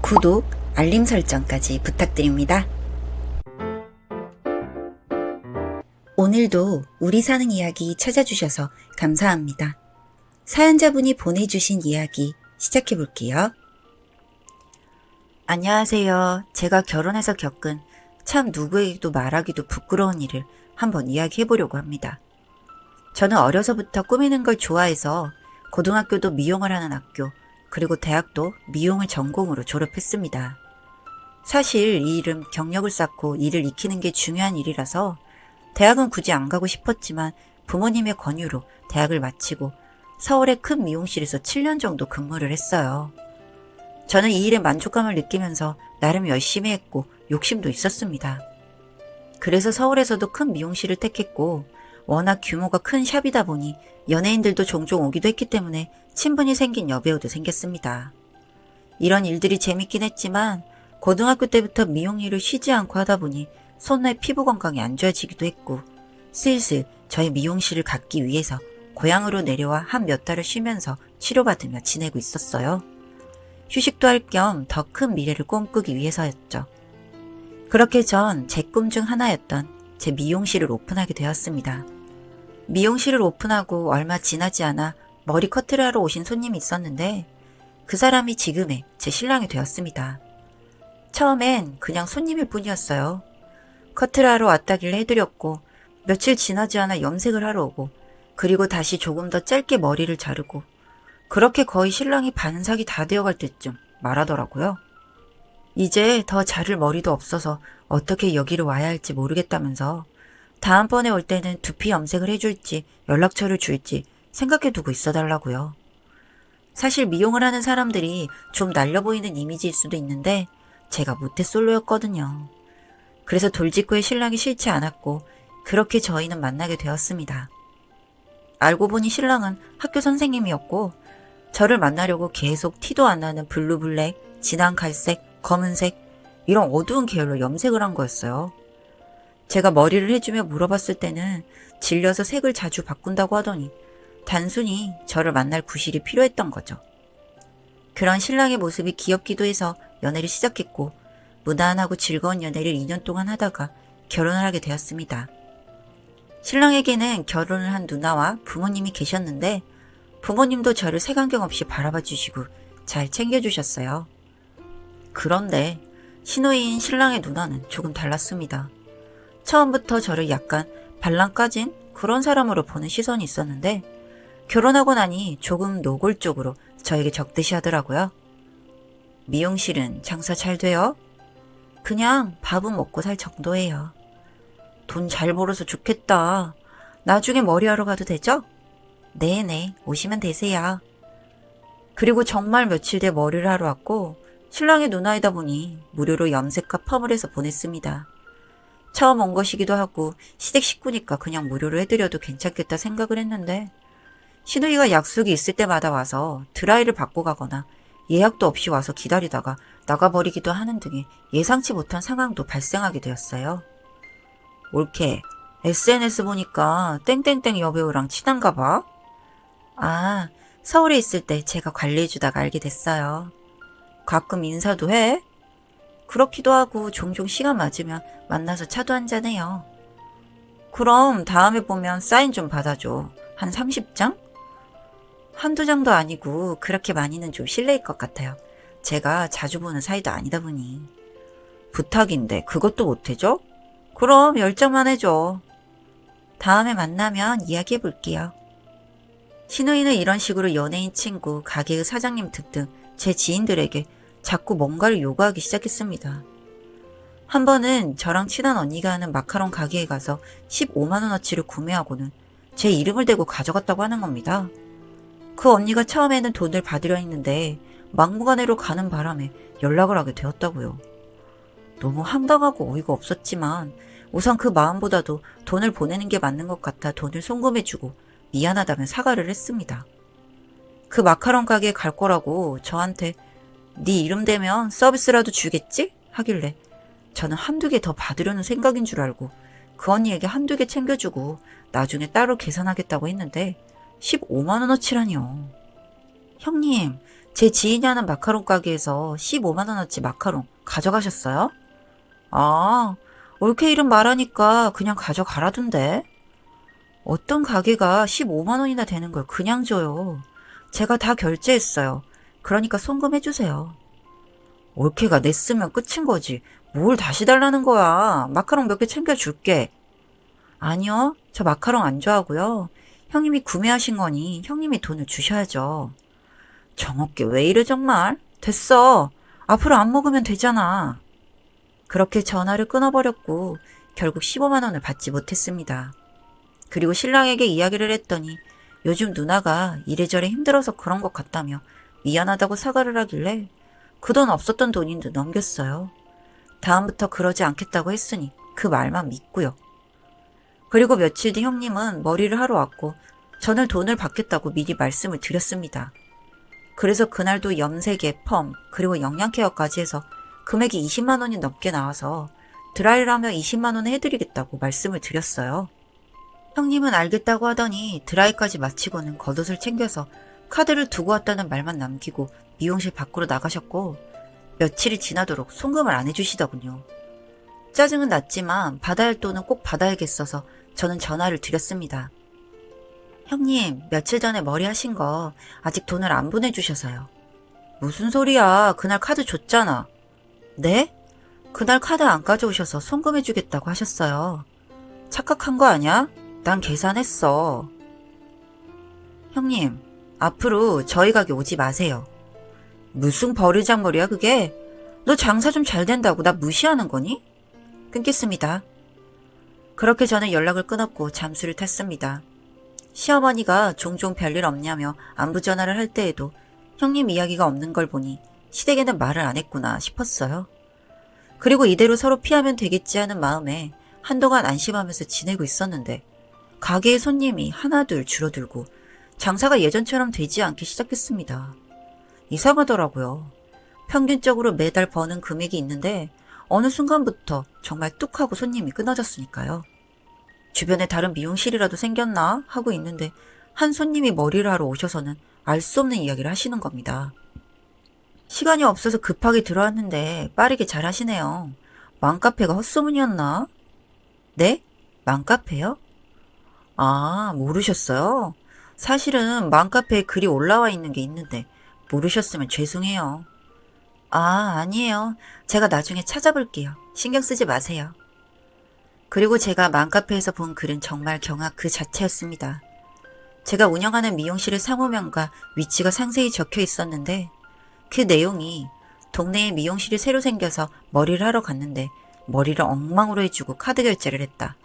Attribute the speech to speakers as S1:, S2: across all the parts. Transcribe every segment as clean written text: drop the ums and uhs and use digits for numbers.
S1: 구독, 알림 설정까지 부탁드립니다. 오늘도 우리 사는 이야기 찾아주셔서 감사합니다. 사연자분이 보내주신 이야기 시작해볼게요. 안녕하세요. 제가 결혼해서 겪은 참 누구에게도 말하기도 부끄러운 일을 한번 이야기해보려고 합니다. 저는 어려서부터 꾸미는 걸 좋아해서 고등학교도 미용을 하는 학교, 그리고 대학도 미용을 전공으로 졸업했습니다. 사실 이 일은 경력을 쌓고 일을 익히는 게 중요한 일이라서 대학은 굳이 안 가고 싶었지만 부모님의 권유로 대학을 마치고 서울의 큰 미용실에서 7년 정도 근무를 했어요. 저는 이 일에 만족감을 느끼면서 나름 열심히 했고 욕심도 있었습니다. 그래서 서울에서도 큰 미용실을 택했고 워낙 규모가 큰 샵이다 보니 연예인들도 종종 오기도 했기 때문에 친분이 생긴 여배우도 생겼습니다. 이런 일들이 재밌긴 했지만 고등학교 때부터 미용 일을 쉬지 않고 하다 보니 손의 피부 건강이 안 좋아지기도 했고 슬슬 저희 미용실을 갖기 위해서 고향으로 내려와 한 몇 달을 쉬면서 치료받으며 지내고 있었어요. 휴식도 할 겸 더 큰 미래를 꿈꾸기 위해서였죠. 그렇게 전 제 꿈 중 하나였던 제 미용실을 오픈하게 되었습니다. 미용실을 오픈하고 얼마 지나지 않아 머리 커트를 하러 오신 손님이 있었는데 그 사람이 지금의 제 신랑이 되었습니다. 처음엔 그냥 손님일 뿐이었어요. 커트를 하러 왔다길래 해드렸고 며칠 지나지 않아 염색을 하러 오고 그리고 다시 조금 더 짧게 머리를 자르고 그렇게 거의 신랑이 반삭이 다 되어갈 때쯤 말하더라고요. 이제 더 자를 머리도 없어서 어떻게 여기를 와야 할지 모르겠다면서 다음번에 올 때는 두피 염색을 해줄지 연락처를 줄지 생각해두고 있어달라고요. 사실 미용을 하는 사람들이 좀 날려 보이는 이미지일 수도 있는데 제가 모태솔로였거든요. 그래서 돌직구의 신랑이 싫지 않았고 그렇게 저희는 만나게 되었습니다. 알고 보니 신랑은 학교 선생님이었고 저를 만나려고 계속 티도 안 나는 블루블랙, 진한 갈색, 검은색 이런 어두운 계열로 염색을 한 거였어요. 제가 머리를 해주며 물어봤을 때는 질려서 색을 자주 바꾼다고 하더니 단순히 저를 만날 구실이 필요했던 거죠. 그런 신랑의 모습이 귀엽기도 해서 연애를 시작했고 무난하고 즐거운 연애를 2년 동안 하다가 결혼을 하게 되었습니다. 신랑에게는 결혼을 한 누나와 부모님이 계셨는데 부모님도 저를 색안경 없이 바라봐 주시고 잘 챙겨주셨어요. 그런데 시누이인 신랑의 누나는 조금 달랐습니다. 처음부터 저를 약간 발랑 까진 그런 사람으로 보는 시선이 있었는데 결혼하고 나니 조금 노골적으로 저에게 적대시 하더라고요. 미용실은 장사 잘 돼요? 그냥 밥은 먹고 살 정도예요. 돈 잘 벌어서 좋겠다. 나중에 머리하러 가도 되죠? 네네, 오시면 되세요. 그리고 정말 며칠 뒤에 머리를 하러 왔고 신랑의 누나이다 보니 무료로 염색과 펌을 해서 보냈습니다. 처음 온 것이기도 하고 시댁 식구니까 그냥 무료로 해드려도 괜찮겠다 생각을 했는데 시누이가 약속이 있을 때마다 와서 드라이를 받고 가거나 예약도 없이 와서 기다리다가 나가버리기도 하는 등의 예상치 못한 상황도 발생하게 되었어요. 올케, SNS 보니까 땡땡땡 여배우랑 친한가 봐? 아, 서울에 있을 때 제가 관리해주다가 알게 됐어요. 가끔 인사도 해? 그렇기도 하고 종종 시간 맞으면 만나서 차도 한잔해요. 그럼 다음에 보면 사인 좀 받아줘. 한 30장? 한두 장도 아니고 그렇게 많이는 좀 실례일 것 같아요. 제가 자주 보는 사이도 아니다 보니. 부탁인데 그것도 못해줘? 그럼 10장만 해줘. 다음에 만나면 이야기해볼게요. 시누이는 이런 식으로 연예인 친구, 가게의 사장님 등등 제 지인들에게 자꾸 뭔가를 요구하기 시작했습니다. 한 번은 저랑 친한 언니가 하는 마카롱 가게에 가서 15만원어치를 구매하고는 제 이름을 대고 가져갔다고 하는 겁니다. 그 언니가 처음에는 돈을 받으려 했는데 막무가내로 가는 바람에 연락을 하게 되었다고요. 너무 황당하고 어이가 없었지만 우선 그 마음보다도 돈을 보내는 게 맞는 것 같아 돈을 송금해주고 미안하다며 사과를 했습니다. 그 마카롱 가게에 갈 거라고 저한테 네 이름 대면 서비스라도 주겠지? 하길래 저는 한두 개 더 받으려는 생각인 줄 알고 그 언니에게 한두 개 챙겨주고 나중에 따로 계산하겠다고 했는데 15만원어치라니요. 형님, 제 지인이 하는 마카롱 가게에서 15만 원어치 마카롱 가져가셨어요? 아, 올케 이름 말하니까 그냥 가져가라던데. 어떤 가게가 15만 원이나 되는 걸 그냥 줘요. 제가 다 결제했어요. 그러니까 송금해주세요. 올케가 냈으면 끝인 거지. 뭘 다시 달라는 거야. 마카롱 몇 개 챙겨줄게. 아니요, 저 마카롱 안 좋아하고요. 형님이 구매하신 거니 형님이 돈을 주셔야죠. 정없게 왜 이래 정말? 됐어. 앞으로 안 먹으면 되잖아. 그렇게 전화를 끊어버렸고 결국 15만 원을 받지 못했습니다. 그리고 신랑에게 이야기를 했더니 요즘 누나가 이래저래 힘들어서 그런 것 같다며 미안하다고 사과를 하길래 그 돈 없었던 돈인데 넘겼어요. 다음부터 그러지 않겠다고 했으니 그 말만 믿고요. 그리고 며칠 뒤 형님은 머리를 하러 왔고 저는 돈을 받겠다고 미리 말씀을 드렸습니다. 그래서 그날도 염색에 펌 그리고 영양케어까지 해서 금액이 20만 원이 넘게 나와서 드라이를 하며 20만 원에 해드리겠다고 말씀을 드렸어요. 형님은 알겠다고 하더니 드라이까지 마치고는 겉옷을 챙겨서 카드를 두고 왔다는 말만 남기고 미용실 밖으로 나가셨고 며칠이 지나도록 송금을 안 해주시더군요. 짜증은 났지만 받아야 할 돈은 꼭 받아야겠어서 저는 전화를 드렸습니다. 형님, 며칠 전에 머리 하신 거 아직 돈을 안 보내주셔서요. 무슨 소리야. 그날 카드 줬잖아. 네? 그날 카드 안 가져오셔서 송금해주겠다고 하셨어요. 착각한 거 아냐? 난 계산했어. 형님, 앞으로 저희 가게 오지 마세요. 무슨 버르장머리야 그게? 너 장사 좀 잘 된다고 나 무시하는 거니? 끊겠습니다. 그렇게 저는 연락을 끊었고 잠수를 탔습니다. 시어머니가 종종 별일 없냐며 안부 전화를 할 때에도 형님 이야기가 없는 걸 보니 시댁에는 말을 안 했구나 싶었어요. 그리고 이대로 서로 피하면 되겠지 하는 마음에 한동안 안심하면서 지내고 있었는데 가게의 손님이 하나둘 줄어들고 장사가 예전처럼 되지 않기 시작했습니다. 이상하더라고요. 평균적으로 매달 버는 금액이 있는데 어느 순간부터 정말 뚝 하고 손님이 끊어졌으니까요. 주변에 다른 미용실이라도 생겼나 하고 있는데 한 손님이 머리를 하러 오셔서는 알 수 없는 이야기를 하시는 겁니다. 시간이 없어서 급하게 들어왔는데 빠르게 잘 하시네요. 맘카페가 헛소문이었나? 네? 맘카페요? 아, 모르셨어요? 사실은 맘카페에 글이 올라와 있는 게 있는데 모르셨으면 죄송해요. 아, 아니에요. 제가 나중에 찾아볼게요. 신경 쓰지 마세요. 그리고 제가 맘카페에서 본 글은 정말 경악 그 자체였습니다. 제가 운영하는 미용실의 상호명과 위치가 상세히 적혀 있었는데 그 내용이 동네에 미용실이 새로 생겨서 머리를 하러 갔는데 머리를 엉망으로 해주고 카드 결제를 했다.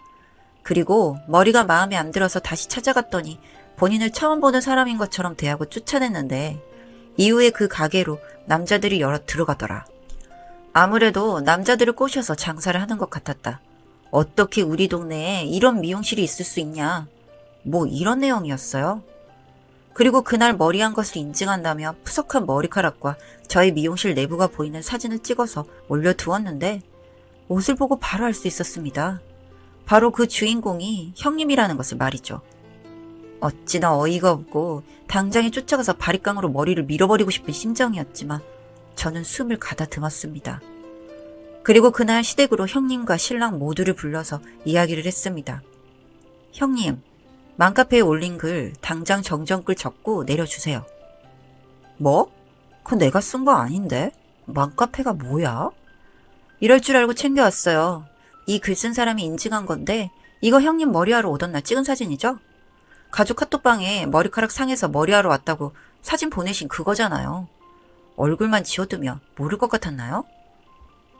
S1: 그리고 머리가 마음에 안 들어서 다시 찾아갔더니 본인을 처음 보는 사람인 것처럼 대하고 쫓아냈는데 이후에 그 가게로 남자들이 여럿 들어가더라. 아무래도 남자들을 꼬셔서 장사를 하는 것 같았다. 어떻게 우리 동네에 이런 미용실이 있을 수 있냐. 뭐 이런 내용이었어요. 그리고 그날 머리한 것을 인증한다며 푸석한 머리카락과 저희 미용실 내부가 보이는 사진을 찍어서 올려두었는데 옷을 보고 바로 알 수 있었습니다. 바로 그 주인공이 형님이라는 것을 말이죠. 어찌나 어이가 없고 당장에 쫓아가서 바리깡으로 머리를 밀어버리고 싶은 심정이었지만 저는 숨을 가다듬었습니다. 그리고 그날 시댁으로 형님과 신랑 모두를 불러서 이야기를 했습니다. 형님, 맘카페에 올린 글 당장 정정글 적고 내려주세요. 뭐? 그건 내가 쓴 거 아닌데? 맘카페가 뭐야? 이럴 줄 알고 챙겨왔어요. 이 글 쓴 사람이 인증한 건데 이거 형님 머리하러 오던 날 찍은 사진이죠? 가족 카톡방에 머리카락 상해서 머리하러 왔다고 사진 보내신 그거잖아요. 얼굴만 지워두면 모를 것 같았나요?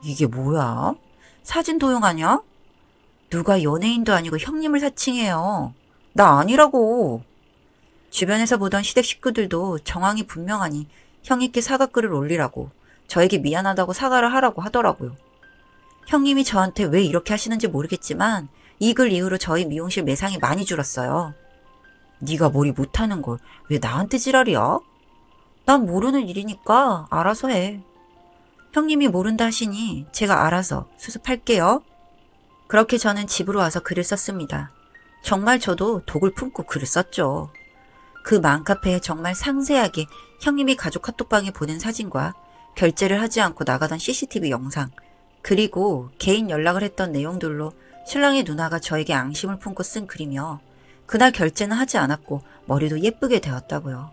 S1: 이게 뭐야? 사진 도용하냐? 누가 연예인도 아니고 형님을 사칭해요. 나 아니라고. 주변에서 보던 시댁 식구들도 정황이 분명하니 형님께 사과글을 올리라고 저에게 미안하다고 사과를 하라고 하더라고요. 형님이 저한테 왜 이렇게 하시는지 모르겠지만 이 글 이후로 저희 미용실 매상이 많이 줄었어요. 네가 머리 못하는 걸 왜 나한테 지랄이야? 난 모르는 일이니까 알아서 해. 형님이 모른다 하시니 제가 알아서 수습할게요. 그렇게 저는 집으로 와서 글을 썼습니다. 정말 저도 독을 품고 글을 썼죠. 그 맘카페에 정말 상세하게 형님이 가족 카톡방에 보낸 사진과 결제를 하지 않고 나가던 CCTV 영상, 그리고 개인 연락을 했던 내용들로 신랑의 누나가 저에게 앙심을 품고 쓴 글이며 그날 결제는 하지 않았고 머리도 예쁘게 되었다고요.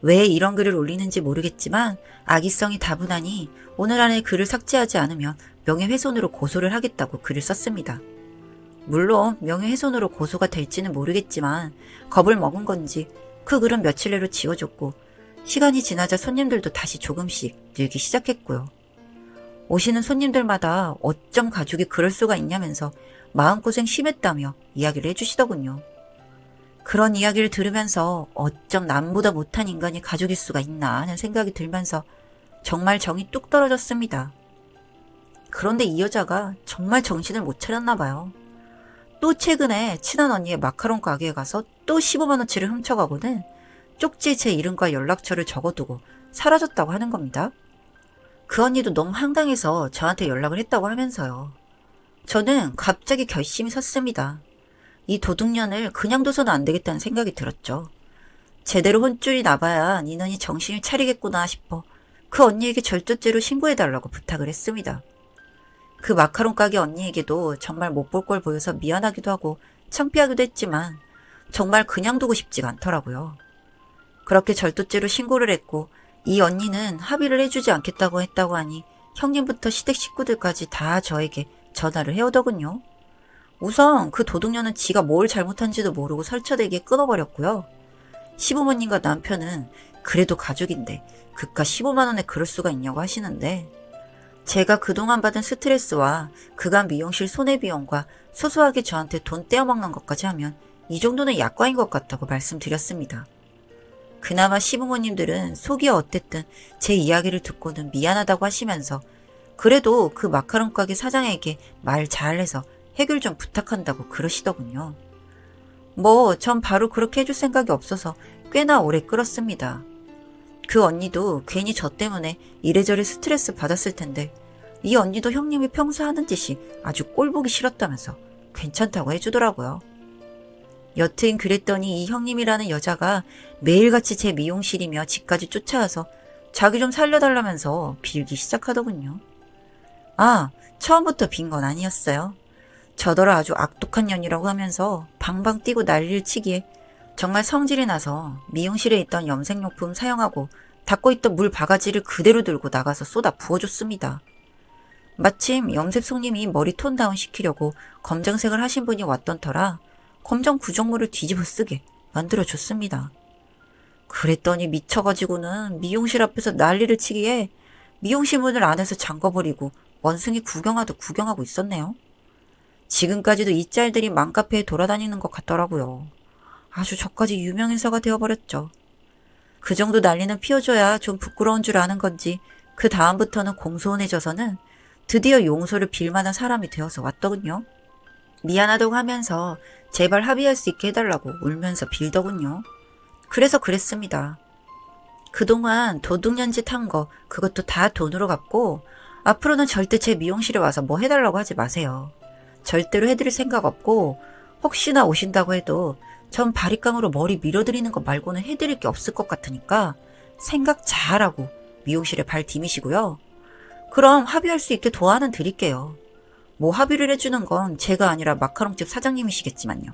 S1: 왜 이런 글을 올리는지 모르겠지만 악의성이 다분하니 오늘 안에 글을 삭제하지 않으면 명예훼손으로 고소를 하겠다고 글을 썼습니다. 물론 명예훼손으로 고소가 될지는 모르겠지만 겁을 먹은 건지 그 글은 며칠 내로 지워졌고 시간이 지나자 손님들도 다시 조금씩 늘기 시작했고요. 오시는 손님들마다 어쩜 가족이 그럴 수가 있냐면서 마음고생 심했다며 이야기를 해주시더군요. 그런 이야기를 들으면서 어쩜 남보다 못한 인간이 가족일 수가 있나 하는 생각이 들면서 정말 정이 뚝 떨어졌습니다. 그런데 이 여자가 정말 정신을 못 차렸나 봐요. 또 최근에 친한 언니의 마카롱 가게에 가서 또 15만원치를 훔쳐가고는 쪽지에 제 이름과 연락처를 적어두고 사라졌다고 하는 겁니다. 그 언니도 너무 황당해서 저한테 연락을 했다고 하면서요. 저는 갑자기 결심이 섰습니다. 이 도둑년을 그냥 둬서는 안 되겠다는 생각이 들었죠. 제대로 혼쭐이 나봐야 니년이 정신을 차리겠구나 싶어 그 언니에게 절도죄로 신고해달라고 부탁을 했습니다. 그 마카롱 가게 언니에게도 정말 못 볼 걸 보여서 미안하기도 하고 창피하기도 했지만 정말 그냥 두고 싶지가 않더라고요. 그렇게 절도죄로 신고를 했고 이 언니는 합의를 해주지 않겠다고 했다고 하니 형님부터 시댁 식구들까지 다 저에게 전화를 해오더군요. 우선 그 도둑년은 지가 뭘 잘못한지도 모르고 설쳐대기에 끊어버렸고요. 시부모님과 남편은 그래도 가족인데 그깟 15만 원에 그럴 수가 있냐고 하시는데 제가 그동안 받은 스트레스와 그간 미용실 손해비용과 소소하게 저한테 돈 떼어먹는 것까지 하면 이 정도는 약과인 것 같다고 말씀드렸습니다. 그나마 시부모님들은 속이 어땠든 제 이야기를 듣고는 미안하다고 하시면서 그래도 그 마카롱 가게 사장에게 말 잘해서 해결 좀 부탁한다고 그러시더군요. 전 바로 그렇게 해줄 생각이 없어서 꽤나 오래 끌었습니다. 그 언니도 괜히 저 때문에 이래저래 스트레스 받았을 텐데 이 언니도 형님이 평소 하는 짓이 아주 꼴보기 싫었다면서 괜찮다고 해주더라고요. 여튼 그랬더니 이 형님이라는 여자가 매일같이 제 미용실이며 집까지 쫓아와서 자기 좀 살려달라면서 빌기 시작하더군요. 처음부터 빈 건 아니었어요. 저더러 아주 악독한 년이라고 하면서 방방 뛰고 난리를 치기에 정말 성질이 나서 미용실에 있던 염색용품 사용하고 닦고 있던 물 바가지를 그대로 들고 나가서 쏟아 부어줬습니다. 마침 염색 손님이 머리 톤 다운 시키려고 검정색을 하신 분이 왔던 터라 검정 구정물을 뒤집어 쓰게 만들어줬습니다. 그랬더니 미쳐가지고는 미용실 앞에서 난리를 치기에 미용실 문을 안에서 잠궈버리고 원숭이 구경하듯 구경하고 있었네요. 지금까지도 이 짤들이 맘카페에 돌아다니는 것 같더라고요. 아주 저까지 유명인사가 되어버렸죠. 그 정도 난리는 피워줘야 좀 부끄러운 줄 아는 건지 그 다음부터는 공손해져서는 드디어 용서를 빌 만한 사람이 되어서 왔더군요. 미안하다고 하면서 제발 합의할 수 있게 해달라고 울면서 빌더군요. 그래서 그랬습니다. 그동안 도둑년 짓 한 거 그것도 다 돈으로 갚고 앞으로는 절대 제 미용실에 와서 뭐 해달라고 하지 마세요. 절대로 해드릴 생각 없고 혹시나 오신다고 해도 전 바리깡으로 머리 밀어드리는 거 말고는 해드릴 게 없을 것 같으니까 생각 잘하고 미용실에 발 디미시고요. 그럼 합의할 수 있게 도와는 드릴게요. 합의를 해주는 건 제가 아니라 마카롱집 사장님이시겠지만요.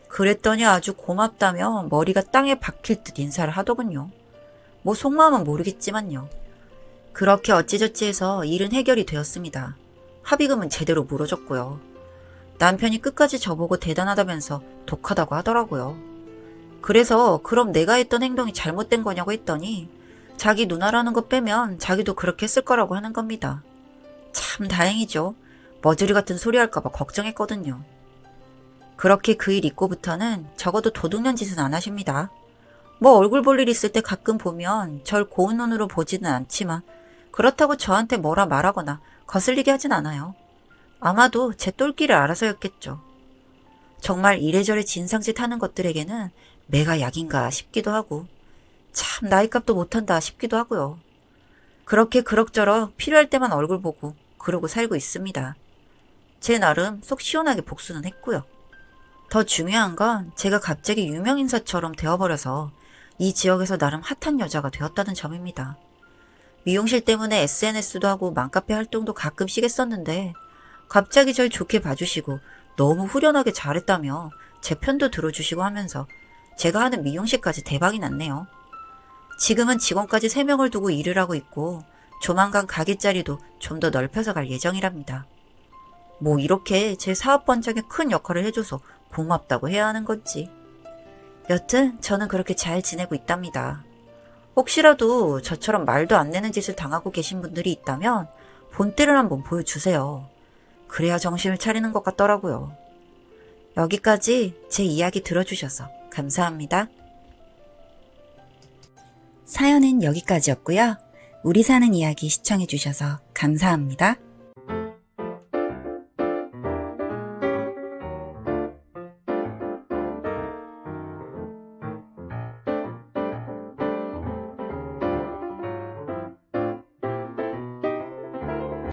S1: 그랬더니 아주 고맙다며 머리가 땅에 박힐 듯 인사를 하더군요. 속마음은 모르겠지만요. 그렇게 어찌저찌 해서 일은 해결이 되었습니다. 합의금은 제대로 물어줬고요. 남편이 끝까지 저보고 대단하다면서 독하다고 하더라고요. 그래서 그럼 내가 했던 행동이 잘못된 거냐고 했더니 자기 누나라는 거 빼면 자기도 그렇게 했을 거라고 하는 겁니다. 참 다행이죠. 머저리 같은 소리 할까봐 걱정했거든요. 그렇게 그 일 있고부터는 적어도 도둑년 짓은 안 하십니다. 얼굴 볼 일 있을 때 가끔 보면 절 고운 눈으로 보지는 않지만 그렇다고 저한테 뭐라 말하거나 거슬리게 하진 않아요. 아마도 제 똘끼를 알아서였겠죠. 정말 이래저래 진상짓 하는 것들에게는 매가 약인가 싶기도 하고 참 나이값도 못한다 싶기도 하고요. 그렇게 그럭저럭 필요할 때만 얼굴 보고 그러고 살고 있습니다. 제 나름 속 시원하게 복수는 했고요. 더 중요한 건 제가 갑자기 유명인사처럼 되어버려서 이 지역에서 나름 핫한 여자가 되었다는 점입니다. 미용실 때문에 SNS도 하고 맘카페 활동도 가끔씩 했었는데 갑자기 절 좋게 봐주시고 너무 후련하게 잘했다며 제 편도 들어주시고 하면서 제가 하는 미용실까지 대박이 났네요. 지금은 직원까지 3명을 두고 일을 하고 있고 조만간 가게 자리도 좀 더 넓혀서 갈 예정이랍니다. 뭐 이렇게 제 사업 번창에 큰 역할을 해줘서 고맙다고 해야 하는 건지. 여튼 저는 그렇게 잘 지내고 있답니다. 혹시라도 저처럼 말도 안 되는 짓을 당하고 계신 분들이 있다면 본때를 한번 보여주세요. 그래야 정신을 차리는 것 같더라고요. 여기까지 제 이야기 들어주셔서 감사합니다. 사연은 여기까지였고요. 우리 사는 이야기 시청해주셔서 감사합니다.